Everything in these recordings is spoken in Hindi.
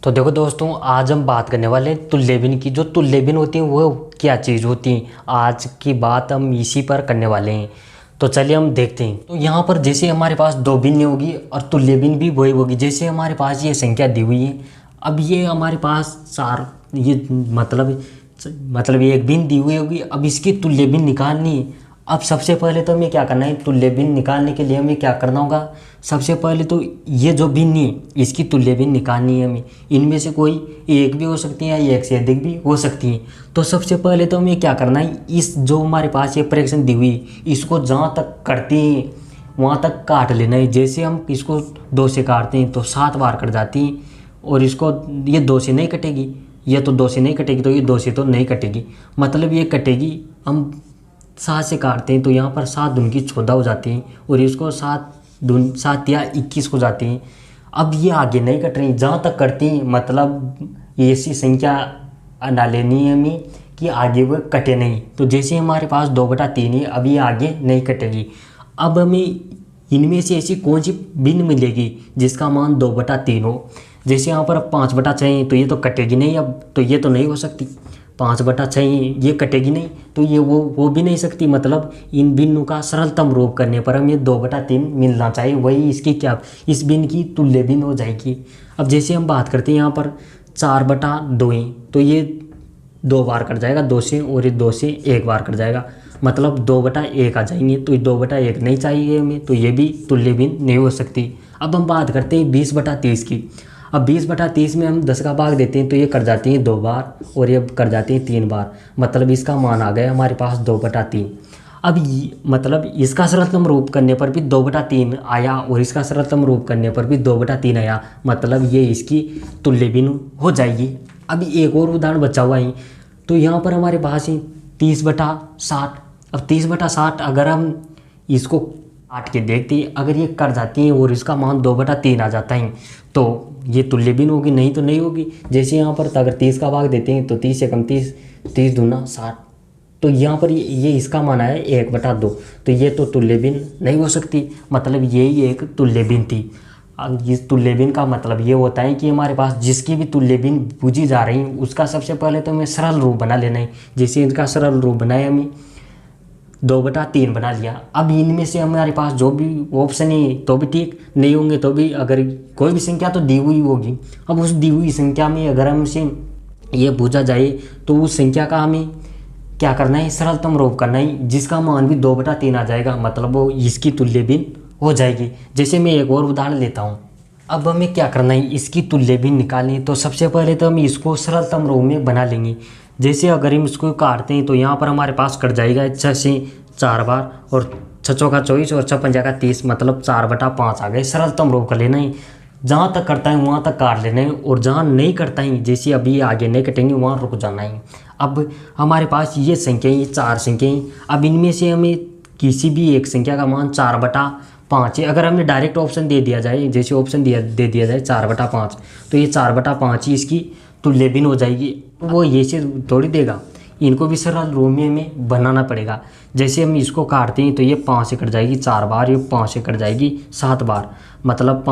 तो देखो दोस्तों, आज हम बात करने वाले हैं तुल्य भिन्न की। जो तुल्य भिन्न होती हैं वो क्या चीज़ होती हैं, आज की बात हम इसी पर करने वाले हैं। तो चलिए हम देखते हैं। तो यहाँ पर जैसे हमारे पास दो भिन्न होगी और तुल्य भिन्न भी वही होगी। जैसे हमारे पास ये संख्या दी हुई है, अब ये हमारे पास चार, ये मतलब ये एक भिन्न दी हुई होगी। अब इसकी तुल्य भिन्न निकालनी है। अब सबसे पहले तो हमें क्या करना है, तुल्य भिन्न निकालने के लिए हमें क्या करना होगा। सबसे पहले तो ये जो भिन्न है इसकी तुल्य भिन्न निकालनी है हमें। इनमें से कोई एक भी हो सकती है या एक से अधिक भी हो सकती है। तो सबसे पहले तो हमें क्या करना है, इस जो हमारे पास ये फ्रैक्शन दी हुई इसको जहाँ तक करते हैं वहाँ तक काट लेना है। जैसे हम इसको 2 से काटते हैं तो 7 बार कट जाती है, और इसको ये 2 से नहीं कटेगी, ये तो 2 से नहीं कटेगी, तो ये 2 से तो नहीं कटेगी, मतलब ये कटेगी। हम 7 से काटते हैं तो यहाँ पर 7 दूनी की 14 हो जाती है, और इसको 7 या 21 हो जाती है। अब ये आगे नहीं कट रही, जहाँ तक करती हैं मतलब ऐसी संख्या ना लेनी है हमें कि आगे वो कटे नहीं। तो जैसे हमारे पास 2/3 है, अब ये आगे नहीं कटेगी। अब हमें इनमें से ऐसी कौन सी भिन्न मिलेगी जिसका मान 2/3 हो। जैसे यहाँ पर 5/6 है, तो ये तो कटेगी नहीं, अब तो ये तो नहीं हो सकती। 5/6 ये कटेगी नहीं, तो ये वो भी नहीं सकती। मतलब इन भिन्नों का सरलतम रूप करने पर हमें 2/3 मिलना चाहिए, वही इसकी क्या, इस भिन्न की तुल्य भिन्न हो जाएगी। अब जैसे हम बात करते हैं यहाँ पर 4/2 है, तो ये 2 बार कट जाएगा 2 से, और ये 2 से 1 बार कट जाएगा, मतलब 2/1 आ जाएंगे। तो 2/1 नहीं चाहिए हमें, तो ये भी तुल्य भिन्न नहीं हो सकती। अब हम बात करते हैं 20/30 की। अब 20/30 में हम 10 का भाग देते हैं तो ये कट जाती हैं 2 बार, और ये कट जाती हैं 3 बार, मतलब इसका मान आ गया हमारे पास 2/3। अब मतलब इसका सरलतम रूप करने पर भी 2/3 आया, और इसका सरलतम रूप करने पर भी 2/3 आया, मतलब ये इसकी तुल्य भिन्न हो जाएगी। अब एक और उदाहरण बचा हुआ है, तो यहाँ पर हमारे पास है 30/60। अब 30/60 अगर हम इसको काट के देखते हैं, अगर ये कट जाती है और इसका मान 2/3 आ जाता है, तो ये तुल्य भिन्न होगी, नहीं तो नहीं होगी। जैसे यहाँ पर अगर 30 का भाग देते हैं तो 30 से कम 30, 30 दूना 60, तो यहाँ पर ये इसका मान आया 1/2, तो ये तो तुल्य भिन्न नहीं हो सकती, मतलब यही एक तुल्य भिन्न थी। अब इस तुल्य भिन्न का मतलब ये होता है कि हमारे पास जिसकी भी तुल्य भिन्न पूछी जा रही है उसका सबसे पहले तो हमें सरल रूप बना लेना है। जैसे इनका सरल रूप बनाया हमें 2/3 बना लिया। अब इनमें से हमारे पास जो भी ऑप्शन है तो भी ठीक, नहीं होंगे तो भी, अगर कोई भी संख्या तो दी हुई होगी। अब उस दी हुई संख्या में अगर हमसे ये पूछा जाए तो उस संख्या का हमें क्या करना है, सरलतम रूप करना है, जिसका मान भी 2/3 आ जाएगा, मतलब वो इसकी तुल्य भिन्न हो जाएगी। जैसे मैं एक और उदाहरण लेता हूँ। अब हमें क्या करना है, इसकी तुल्य भिन्न निकालनी है, तो सबसे पहले तो हम इसको सरलतम रूप में बना लेंगे। जैसे अगर हम इसको काटते हैं तो यहाँ पर हमारे पास कट जाएगा 6 से 4 बार, और 6 चौका 24 और 6 पंजा का 30, मतलब 4/5 आ गए। सरलतम रूप कर लेना है, जहाँ तक करता है वहाँ तक काट लेना है, और जहाँ नहीं करता है, जैसे अभी आगे नहीं कटेंगे वहाँ रुक जाना है। अब हमारे पास ये संख्या, ये 4 संख्याएँ, अब इनमें से हमें किसी भी एक संख्या का मान 4/5 है। अगर हमें डायरेक्ट ऑप्शन दे दिया जाए, जैसे ऑप्शन दे दिया जाए 4/5, तो ये 4/5 ही इसकी तुल्य भिन्न हो जाएगी। वो ये से थोड़ी देगा, इनको भी सरल रूप में हमें बनाना पड़ेगा। जैसे हम इसको काटते हैं तो ये 5 से कट जाएगी 4 बार, ये 5 से कट जाएगी 7 बार, मतलब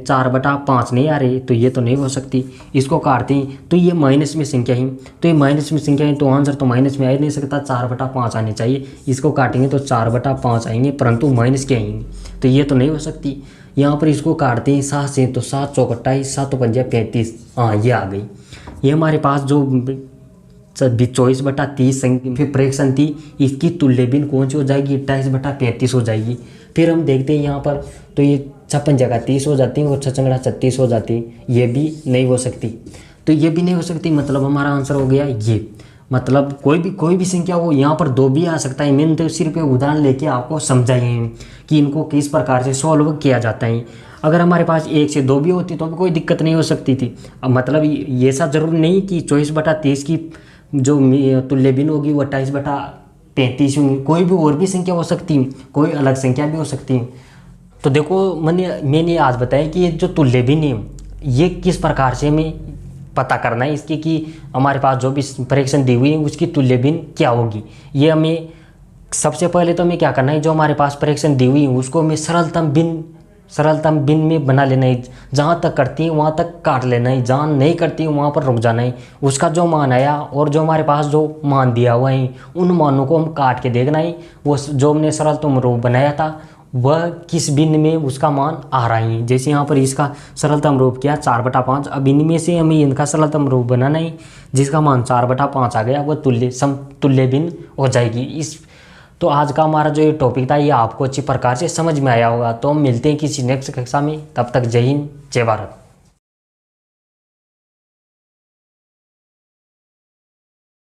4/5 नहीं आ रही, तो ये तो नहीं हो सकती। इसको काटते हैं तो ये माइनस में संख्या है, तो ये माइनस में संख्या है, तो आंसर तो माइनस में आ ही नहीं सकता, 4/5 आने चाहिए। इसको काटेंगे तो 4/5 आएंगे, परंतु माइनस के आएंगे, तो ये तो नहीं हो सकती। यहाँ पर इसको काटते हैं 7 से, तो 7 चौक 28, 7 पंजा 35, हाँ ये आ गई। ये हमारे पास जो 24/30 फ्रैक्शन थी, इसकी तुल्य भिन्न कौन सी हो जाएगी, 28/35 हो जाएगी। फिर हम देखते हैं यहाँ पर, तो ये 6 पंजा 30 हो जाती है, और 6 चंगड़ा 36 हो जाती है, ये भी नहीं हो सकती। तो ये भी नहीं हो सकती, मतलब हमारा आंसर हो गया ये। मतलब कोई भी संख्या हो, यहाँ पर 2 भी आ सकता है। मैंने तो सिर्फ एक उदाहरण लेके आपको समझाए हैं कि इनको किस प्रकार से सॉल्व किया जाता है। अगर हमारे पास 1 से 2 भी होती तो भी कोई दिक्कत नहीं हो सकती थी। अब मतलब ये ऐसा जरूरी नहीं कि 24/30 की जो तुल्य भिन्न होगी वो 28/35 होंगी, कोई भी और भी संख्या हो सकती है, कोई अलग संख्या भी हो सकती है। तो देखो, मैंने आज बताया कि ये जो तुल्य भिन्न है ये किस प्रकार से हमें पता करना है इसकी, कि हमारे पास जो भी फ्रैक्शन दी हुई है उसकी तुल्य भिन्न क्या होगी। ये हमें सबसे पहले तो हमें क्या करना है, जो हमारे पास फ्रैक्शन दी हुई है उसको हमें सरलतम भिन्न सरलतम बिन में बना लेना ही, जहाँ तक करती है वहाँ तक काट लेना ही, जहाँ नहीं करती वहाँ पर रुक जाना ही। उसका जो मान आया और जो हमारे पास जो मान दिया हुआ है उन मानों को हम काट के देखना ही, वो जो हमने सरलतम रूप बनाया था वह किस बिन में उसका मान आ रहा है। जैसे यहाँ पर इसका सरलतम रूप किया 4/5, अब इनमें से हमें इनका सरलतम रूप बनाना है, जिसका मान 4/5 आ गया, वह समतुल्य बिन हो जाएगी। इस तो आज का हमारा जो ये टॉपिक था ये आपको अच्छी प्रकार से समझ में आया होगा। तो हम मिलते हैं किसी नेक्स्ट कक्षा में, तब तक जय हिंद जय भारत।